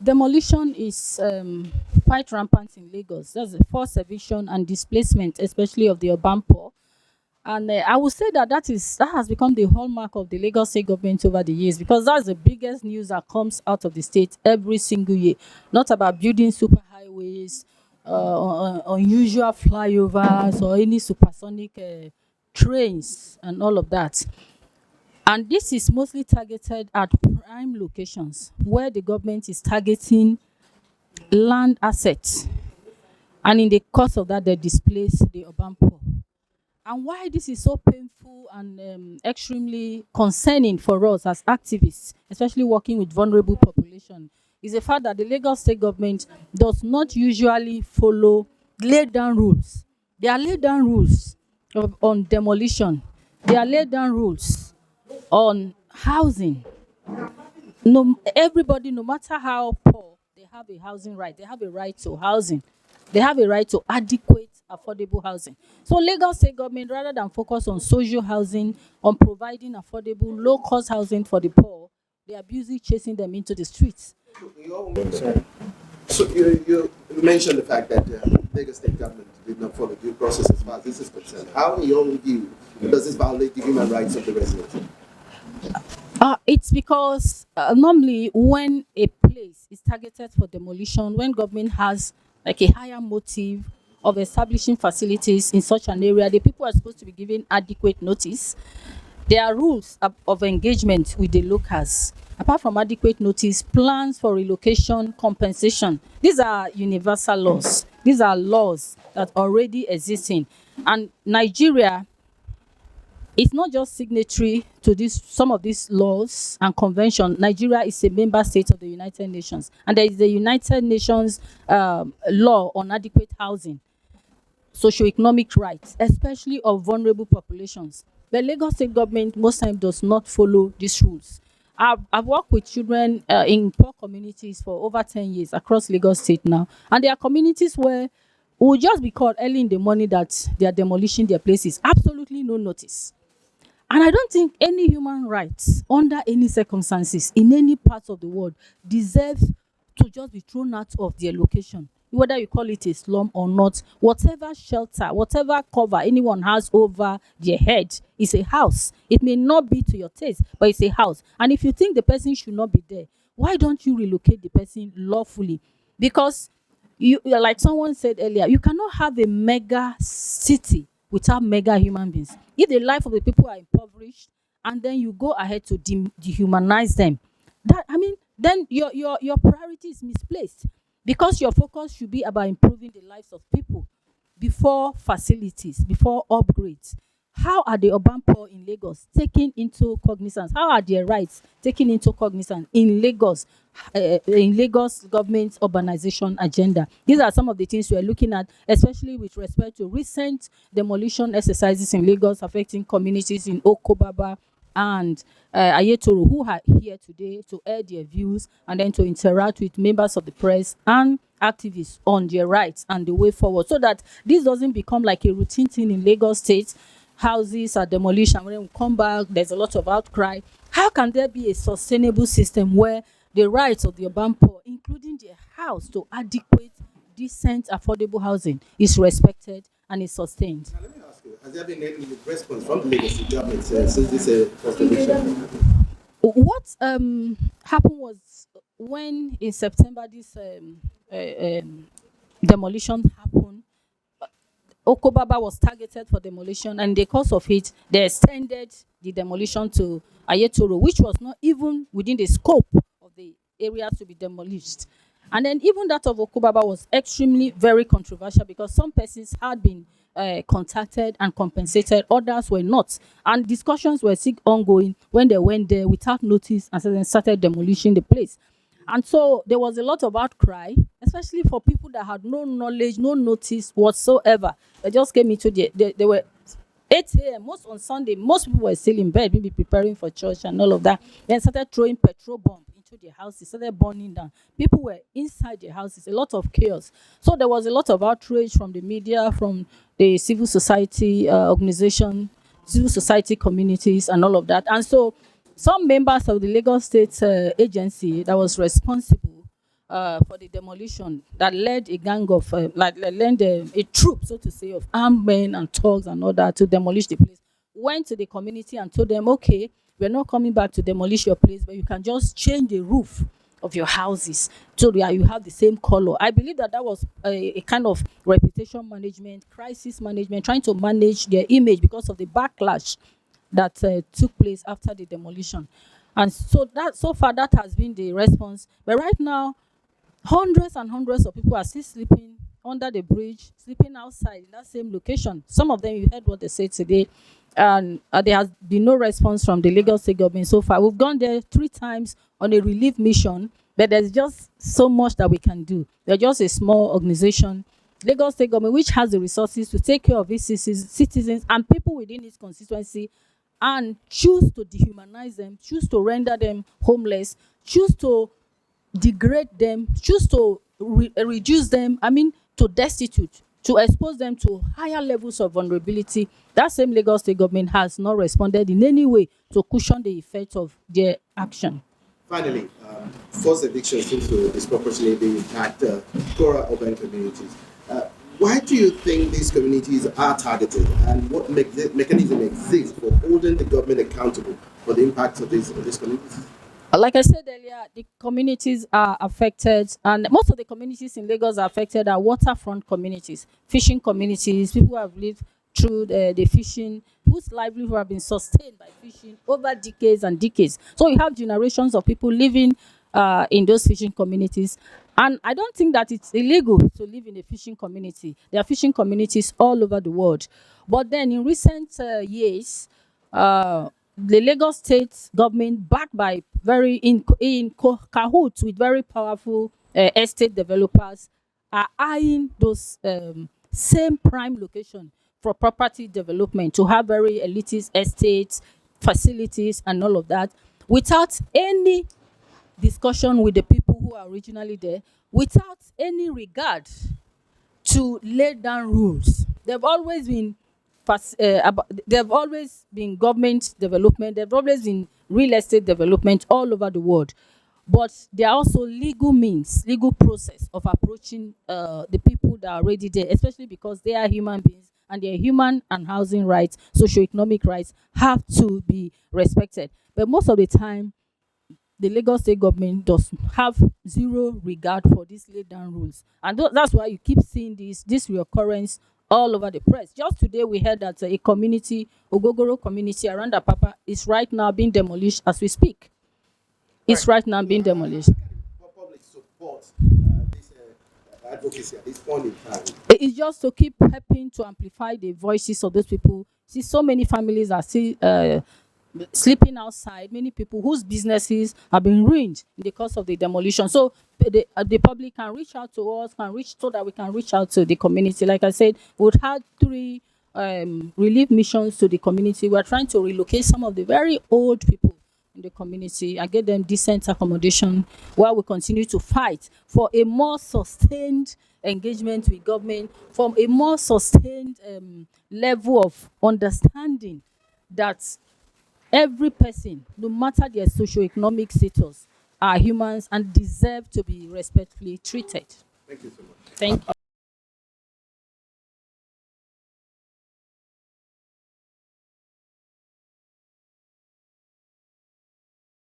Demolition is quite rampant in Lagos. That's the forced eviction and displacement, especially of the urban poor. And I would say that that has become the hallmark of the Lagos State government over the years, because that's the biggest news that comes out of the state every single year. Not about building super highways, unusual flyovers, or any supersonic trains and all of that. And this is mostly targeted at prime locations where the government is targeting land assets. And in the course of that, they displace the urban poor. And why this is so painful and extremely concerning for us as activists, especially working with vulnerable population, is the fact that the Lagos State government does not usually follow laid down rules. There are laid down rules on demolition. There are laid down rules on housing. No, everybody, no matter how poor, they have a housing right. They have a right to housing. They have a right to adequate, affordable housing. So Lagos State government, rather than focus on social housing, on providing affordable, low-cost housing for the poor, they are busy chasing them into the streets. So you mentioned the fact that Lagos State government did not follow due process as far as this is concerned. How, in your own view, does this violate the human rights of the residents? It's because normally when a place is targeted for demolition, when government has like a higher motive of establishing facilities in such an area, the people are supposed to be given adequate notice. There are rules of engagement with the locals. Apart from adequate notice, plans for relocation, compensation. These are universal laws. These are laws that already existing. And Nigeria is not just signatory to some of these laws and convention. Nigeria is a member state of the United Nations, and there is the United Nations law on adequate housing, socioeconomic rights, especially of vulnerable populations. The Lagos State government most times does not follow these rules. I've worked with children in poor communities for over 10 years across Lagos State now, and there are communities where we will just be called early in the morning that they are demolishing their places. Absolutely no notice. And I don't think any human rights, under any circumstances, in any part of the world, deserves to just be thrown out of their location. Whether you call it a slum or not, whatever shelter, whatever cover anyone has over their head is a house. It may not be to your taste, but it's a house. And if you think the person should not be there, why don't you relocate the person lawfully? Because you, like someone said earlier, you cannot have a mega city without mega human beings. If the life of the people are impoverished and then you go ahead to dehumanize them, then your priority is misplaced, because your focus should be about improving the lives of people before facilities, before upgrades. How are the urban poor in Lagos taken into cognizance? How are their rights taken into cognizance in Lagos government's urbanization agenda? These are some of the things we are looking at, especially with respect to recent demolition exercises in Lagos affecting communities in Okobaba and Ayetoro, who are here today to air their views and then to interact with members of the press and activists on their rights and the way forward, so that this doesn't become like a routine thing in Lagos State. Houses are demolished, and when we come back, there's a lot of outcry. How can there be a sustainable system where the rights of the urban poor, including their house to adequate, decent, affordable housing, is respected and is sustained? Now, let me ask you, has there been any response from the Lagos State government since this first election? What happened was, when in September this demolition happened, Okobaba was targeted for demolition, and because of it, they extended the demolition to Ayetoro, which was not even within the scope of the area to be demolished. And then even that of Okobaba was extremely very controversial, because some persons had been contacted and compensated, others were not. And discussions were still ongoing when they went there without notice and then started demolishing the place. And so there was a lot of outcry, especially for people that had no knowledge, no notice whatsoever. They just came into they were 8 a.m. Most on Sunday, most people were still in bed, maybe preparing for church and all of that. Then started throwing petrol bomb into their houses, started burning down. People were inside their houses, a lot of chaos. So there was a lot of outrage from the media, from the civil society organization, civil society communities, and all of that. And so some members of the Lagos State agency that was responsible for the demolition, that led a gang of led a troop, so to say, of armed men and thugs and all that to demolish the place, went to the community and told them, okay, we're not coming back to demolish your place, but you can just change the roof of your houses so that you have the same color. I believe that that was a kind of reputation management, crisis management, trying to manage their image because of the backlash that took place after the demolition. And so far that has been the response. But right now, hundreds and hundreds of people are still sleeping under the bridge, sleeping outside in that same location. Some of them, you heard what they said today, and there has been no response from the Lagos State government so far. We've gone there 3 times on a relief mission, but there's just so much that we can do. They're just a small organization. Lagos State government, which has the resources to take care of its citizens and people within its constituency, and choose to dehumanize them, choose to render them homeless, choose to degrade them, choose to reduce them, to destitute, to expose them to higher levels of vulnerability. That same Lagos State government has not responded in any way to cushion the effect of their action. Finally, forced eviction seems to disproportionately impact poorer urban communities. Why do you think these communities are targeted, and what mechanism exists for holding the government accountable for the impacts of these communities? Like I said earlier, the communities are affected, and most of the communities in Lagos are affected are waterfront communities, fishing communities, people who have lived through the fishing, whose livelihood have been sustained by fishing over decades and decades. So you have generations of people living in those fishing communities. And I don't think that it's illegal to live in a fishing community. There are fishing communities all over the world. But then in recent years, the Lagos State government, backed by cahoots with very powerful estate developers, are eyeing those same prime location for property development, to have very elitist estates, facilities, and all of that, without any discussion with the people who are originally there, without any regard to lay down rules. They've always been they've always been government development, they've always been real estate development all over the world. But there are also legal means, legal process of approaching the people that are already there, especially because they are human beings, and their human and housing rights, socioeconomic rights have to be respected. But most of the time, the Lagos State government does have zero regard for these laid down rules. And that's why you keep seeing this reoccurrence all over the press. Just today, we heard that a community, Ogogoro community around Apapa, is right now being demolished as we speak. It's right now being demolished. Public support this advocacy at this point in time. It's just to keep helping to amplify the voices of those people. See, so many families are still sleeping outside, many people whose businesses have been ruined in the course of the demolition. So the public can reach out to us, so that we can reach out to the community. Like I said, we've had 3 relief missions to the community. We're trying to relocate some of the very old people in the community and get them decent accommodation, while we continue to fight for a more sustained engagement with government, from a more sustained level of understanding that every person, no matter their socioeconomic status, are humans and deserve to be respectfully treated. Thank you so much. Thank you.